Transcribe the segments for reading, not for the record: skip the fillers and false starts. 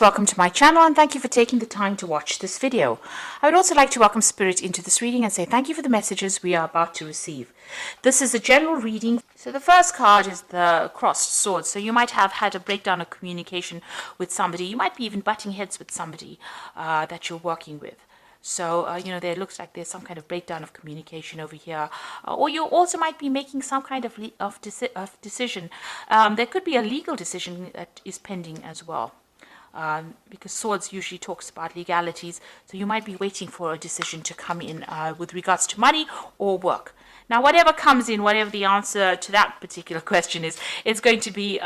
Welcome to my channel and thank you for taking the time to watch this video. I would also like to welcome Spirit into this reading and say thank you for the messages we are about to receive. This is a general reading. So the first card is the crossed swords. So you might have had a breakdown of communication with somebody. You might be even butting heads with somebody that you're working with. So, there looks like there's some kind of breakdown of communication over here. Or you also might be making some kind of decision. There could be a legal decision that is pending as well. Because swords usually talks about legalities, so you might be waiting for a decision to come in with regards to money or work. Now, whatever comes in, whatever the answer to that particular question is, it's going to be,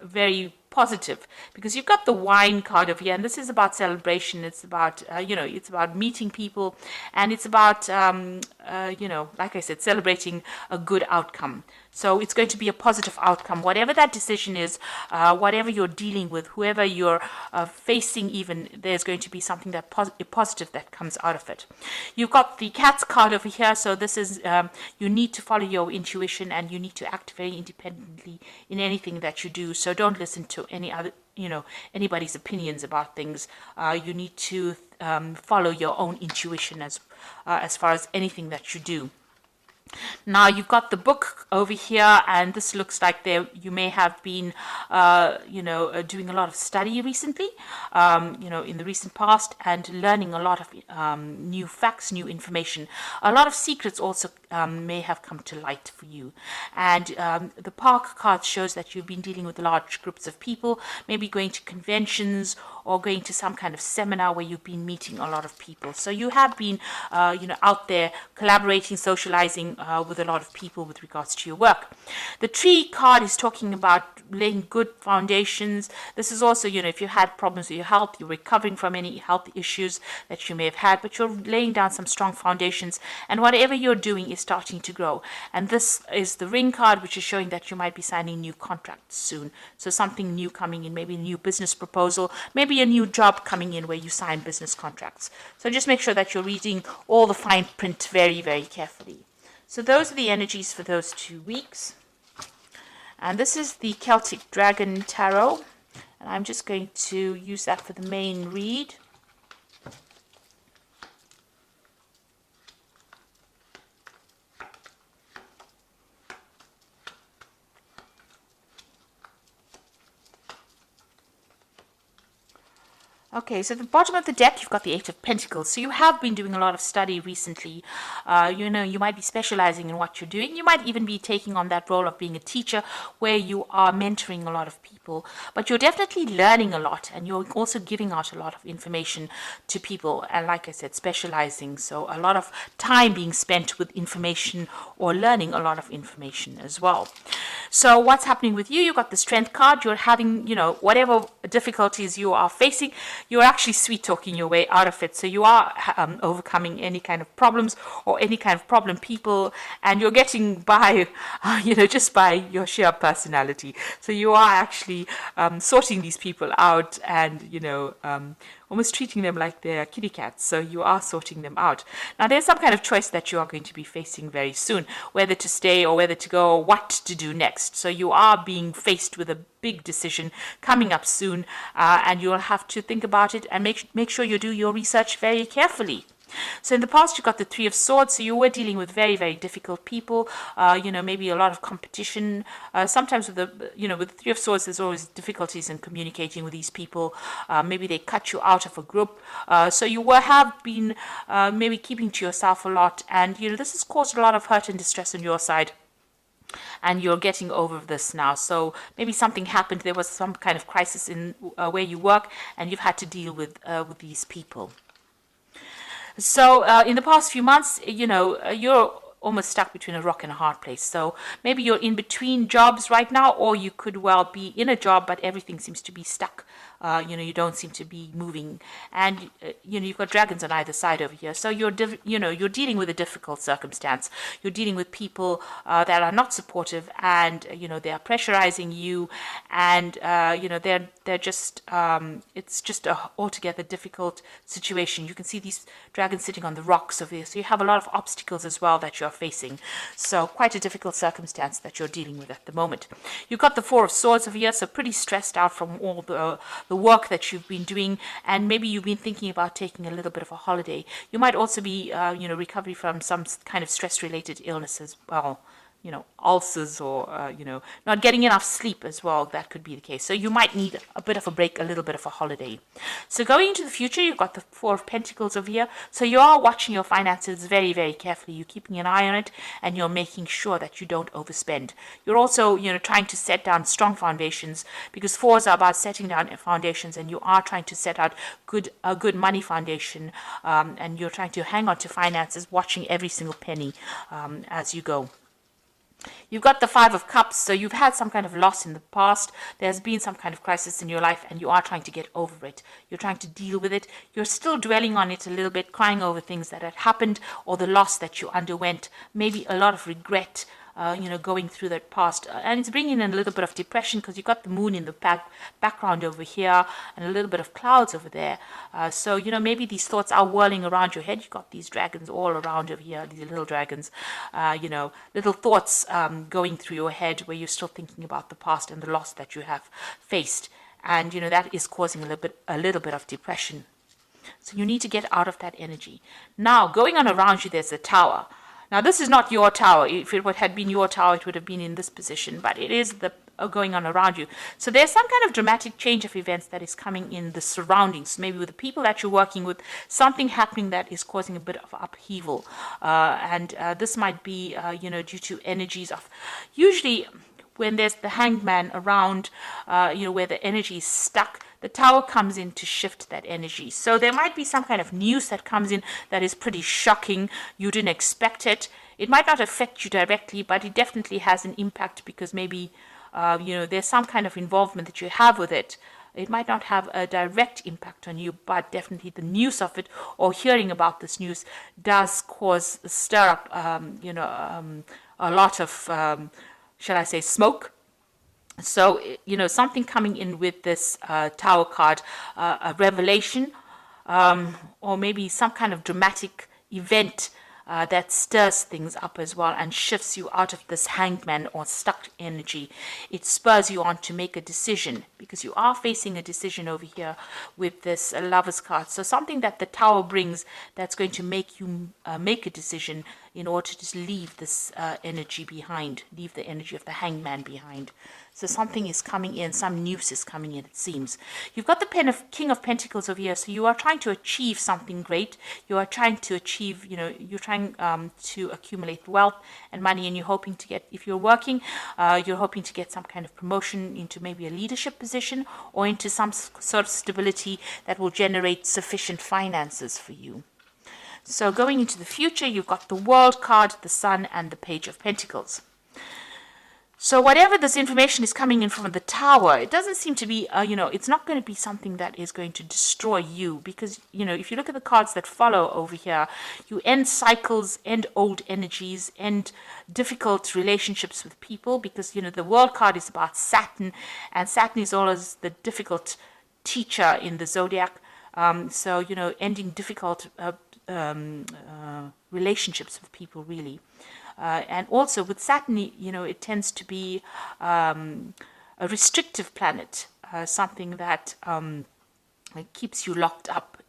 very positive, because you've got the wine card over here, and this is about celebration. It's about it's about meeting people, and it's about like I said, celebrating a good outcome. So it's going to be a positive outcome, whatever that decision is, whatever you're dealing with, whoever you're facing, even there's going to be something that positive that comes out of it. You've got the cat's card over here, so this is you need to follow your intuition and you need to act very independently in anything that you do. So don't listen to any other anybody's opinions about things. You need to follow your own intuition as far as anything that you do. Now you've got the book over here, and this looks like you may have been, doing a lot of study recently, in the recent past, and learning a lot of new facts, new information. A lot of secrets also may have come to light for you. And the Park card shows that you've been dealing with large groups of people, maybe going to conventions or going to some kind of seminar where you've been meeting a lot of people. So you have been, out there collaborating, socializing with a lot of people with regards to your work. The Tree card is talking about laying good foundations. This is also, if you had problems with your health, you're recovering from any health issues that you may have had, but you're laying down some strong foundations, and whatever you're doing is starting to grow. And this is the Ring card, which is showing that you might be signing new contracts soon. So something new coming in, maybe a new business proposal, maybe a new job coming in where you sign business contracts. So just make sure that you're reading all the fine print very, very carefully. So those are the energies for those 2 weeks. And this is the Celtic Dragon Tarot. And I'm just going to use that for the main read. Okay, so at the bottom of the deck, you've got the Eight of Pentacles. So you have been doing a lot of study recently. You might be specializing in what you're doing. You might even be taking on that role of being a teacher where you are mentoring a lot of people. But you're definitely learning a lot, and you're also giving out a lot of information to people. And like I said, specializing. So a lot of time being spent with information or learning a lot of information as well. So what's happening with you? You've got the Strength card. You're having, whatever difficulties you are facing, you're actually sweet talking your way out of it. So you are overcoming any kind of problems or any kind of problem people, and you're getting by, just by your sheer personality. So you are actually sorting these people out and, almost treating them like they're kitty cats. So you are sorting them out. Now there's some kind of choice that you are going to be facing very soon, whether to stay or whether to go, or what to do next. So you are being faced with a big decision coming up soon, and you'll have to think about it and make sure you do your research very carefully. So in the past, you got the Three of Swords. So you were dealing with very, very difficult people, maybe a lot of competition. Sometimes with the Three of Swords, there's always difficulties in communicating with these people. Maybe they cut you out of a group. So you have been maybe keeping to yourself a lot. And, this has caused a lot of hurt and distress on your side. And you're getting over this now. So maybe something happened. There was some kind of crisis in where you work, and you've had to deal with these people. So in the past few months, you're almost stuck between a rock and a hard place. So maybe you're in between jobs right now, or you could well be in a job, but everything seems to be stuck. You don't seem to be moving, and you've got dragons on either side over here. So you're dealing with a difficult circumstance. You're dealing with people that are not supportive, and they are pressurizing you, and they're just it's just a altogether difficult situation. You can see these dragons sitting on the rocks over here. So you have a lot of obstacles as well that you're you're facing. So quite a difficult circumstance that you're dealing with at the moment. You've got the Four of Swords over here, so pretty stressed out from all the work that you've been doing, and maybe you've been thinking about taking a little bit of a holiday. You might also be, recovery from some kind of stress-related illness as well. Ulcers or, not getting enough sleep as well. That could be the case. So you might need a bit of a break, a little bit of a holiday. So going into the future, you've got the Four of Pentacles over here. So you are watching your finances very, very carefully. You're keeping an eye on it, and you're making sure that you don't overspend. You're also, trying to set down strong foundations, because fours are about setting down foundations, and you are trying to set out a good money foundation, and you're trying to hang on to finances, watching every single penny as you go. You've got the Five of Cups, so you've had some kind of loss in the past. There's been some kind of crisis in your life, and you are trying to get over it. You're trying to deal with it. You're still dwelling on it a little bit, crying over things that had happened or the loss that you underwent. Maybe a lot of regret, going through that past. And it's bringing in a little bit of depression, because you've got the moon in the background over here and a little bit of clouds over there. So, maybe these thoughts are whirling around your head. You've got these dragons all around over here, these little dragons, little thoughts going through your head where you're still thinking about the past and the loss that you have faced. And, that is causing a little bit of depression. So you need to get out of that energy. Now, going on around you, there's the Tower. Now, this is not your tower. If it had been your tower, it would have been in this position, but it is the going on around you. So there's some kind of dramatic change of events that is coming in the surroundings, maybe with the people that you're working with, something happening that is causing a bit of upheaval. And this might be, due to energies of, usually when there's the Hanged Man around, where the energy is stuck, the Tower comes in to shift that energy. So there might be some kind of news that comes in that is pretty shocking. You didn't expect it. It might not affect you directly, but it definitely has an impact, because maybe, there's some kind of involvement that you have with it. It might not have a direct impact on you, but definitely the news of it or hearing about this news does stir up, a lot of, shall I say, smoke. So, something coming in with this Tower card, a revelation, or maybe some kind of dramatic event that stirs things up as well and shifts you out of this Hanged Man or stuck energy. It spurs you on to make a decision, because you are facing a decision over here with this Lover's card. So something that the Tower brings that's going to make you make a decision in order to leave this energy behind, leave the energy of the Hanged Man behind. So something is coming in, some news is coming in, it seems. You've got the King of Pentacles over here, so you are trying to achieve something great. You are trying to achieve, you're trying to accumulate wealth and money, and you're hoping to get, if you're working, you're hoping to get some kind of promotion into maybe a leadership position or into some sort of stability that will generate sufficient finances for you. So going into the future, you've got the World card, the Sun, and the Page of Pentacles. So whatever this information is coming in from the Tower, it doesn't seem to be, it's not going to be something that is going to destroy you, because, if you look at the cards that follow over here, you end cycles, end old energies, end difficult relationships with people, because, the World card is about Saturn, and Saturn is always the difficult teacher in the zodiac. So, ending difficult relationships with people, really. And also with Saturn, it tends to be a restrictive planet, something that keeps you locked up,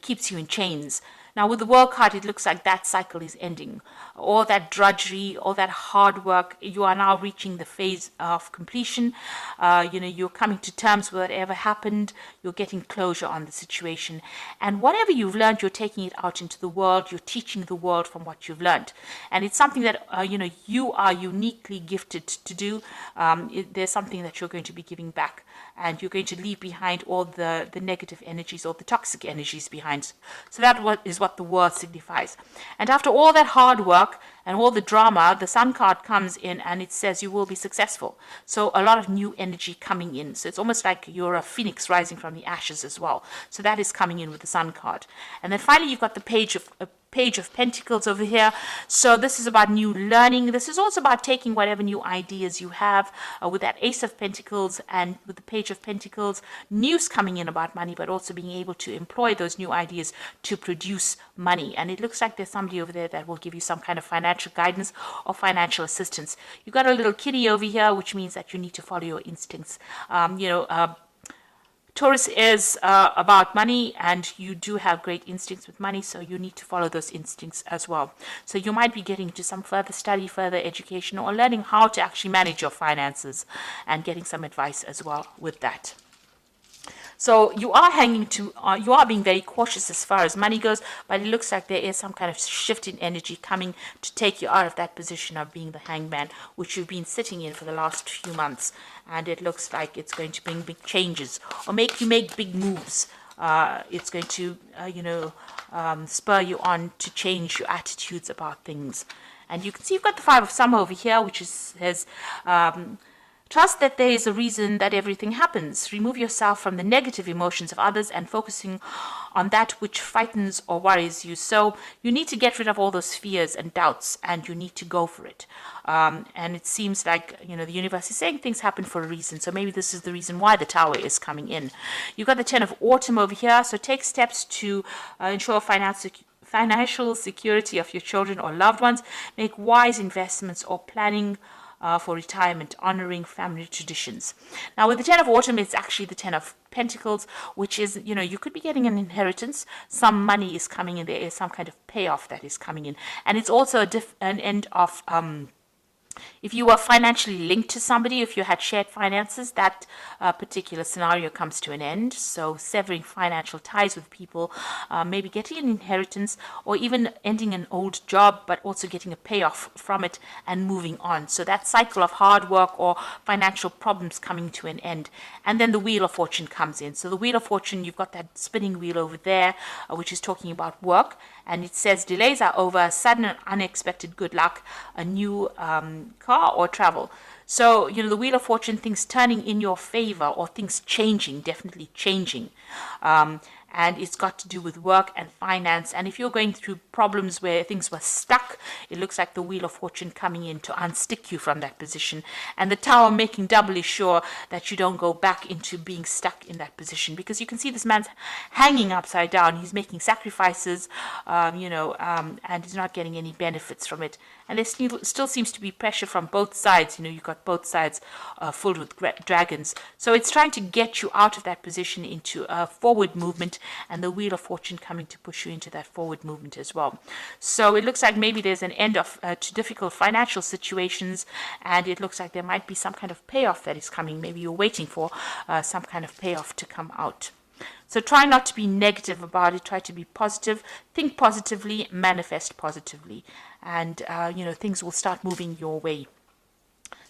keeps you in chains. Now, with the World card, it looks like that cycle is ending. All that drudgery, all that hard work, you are now reaching the phase of completion. You're coming to terms with whatever happened. You're getting closure on the situation. And whatever you've learned, you're taking it out into the world. You're teaching the world from what you've learned. And it's something that, you are uniquely gifted to do. There's something that you're going to be giving back. And you're going to leave behind all the negative energies or the toxic energies behind. So that is what the word signifies. And after all that hard work and all the drama, the Sun card comes in and it says you will be successful. So a lot of new energy coming in. So it's almost like you're a phoenix rising from the ashes as well. So that is coming in with the Sun card. And then finally you've got the Page Page of Pentacles over here. So this is about new learning. This is also about taking whatever new ideas you have with that Ace of Pentacles and with the Page of Pentacles, news coming in about money, but also being able to employ those new ideas to produce money. And it looks like there's somebody over there that will give you some kind of financial guidance or financial assistance. You got a little kitty over here, which means that you need to follow your instincts. Taurus is about money, and you do have great instincts with money, so you need to follow those instincts as well. So you might be getting into some further study, further education, or learning how to actually manage your finances and getting some advice as well with that. So you are you are being very cautious as far as money goes, but it looks like there is some kind of shift in energy coming to take you out of that position of being the hangman, which you've been sitting in for the last few months. And it looks like it's going to bring big changes or make you make big moves. It's going to, spur you on to change your attitudes about things. And you can see you've got the Five of Summer over here, which says, trust that there is a reason that everything happens. Remove yourself from the negative emotions of others and focusing on that which frightens or worries you. So you need to get rid of all those fears and doubts, and you need to go for it. And it seems like, the universe is saying things happen for a reason. So maybe this is the reason why the Tower is coming in. You've got the Ten of Autumn over here. So take steps to ensure financial security of your children or loved ones. Make wise investments or planning for retirement, honoring family traditions. Now, with the Ten of Autumn, it's actually the Ten of Pentacles, which is, you could be getting an inheritance. Some money is coming in. There is some kind of payoff that is coming in. And it's also an end of... if you were financially linked to somebody, if you had shared finances, that particular scenario comes to an end. So severing financial ties with people, maybe getting an inheritance or even ending an old job, but also getting a payoff from it and moving on. So that cycle of hard work or financial problems coming to an end. And then the Wheel of Fortune comes in. So the Wheel of Fortune, you've got that spinning wheel over there, which is talking about work. And it says delays are over, sudden and unexpected good luck, a new car or travel. So, the Wheel of Fortune, things turning in your favor or things changing, definitely changing. And it's got to do with work and finance. And if you're going through problems where things were stuck, it looks like the Wheel of Fortune coming in to unstick you from that position. And the Tower making doubly sure that you don't go back into being stuck in that position. Because you can see this man's hanging upside down. He's making sacrifices, and he's not getting any benefits from it. And there still seems to be pressure from both sides. You've got both sides filled with dragons. So it's trying to get you out of that position into a forward movement, and the Wheel of Fortune coming to push you into that forward movement as well. So it looks like maybe there's an end to difficult financial situations, and it looks like there might be some kind of payoff that is coming. Maybe you're waiting for some kind of payoff to come out. So try not to be negative about it. Try to be positive. Think positively. Manifest positively. And, things will start moving your way.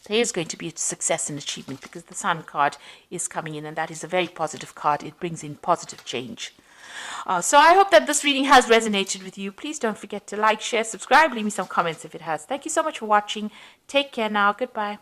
There is going to be a success and achievement because the Sun card is coming in, and that is a very positive card. It brings in positive change. So I hope that this reading has resonated with you. Please don't forget to like, share, subscribe. Leave me some comments if it has. Thank you so much for watching. Take care now. Goodbye.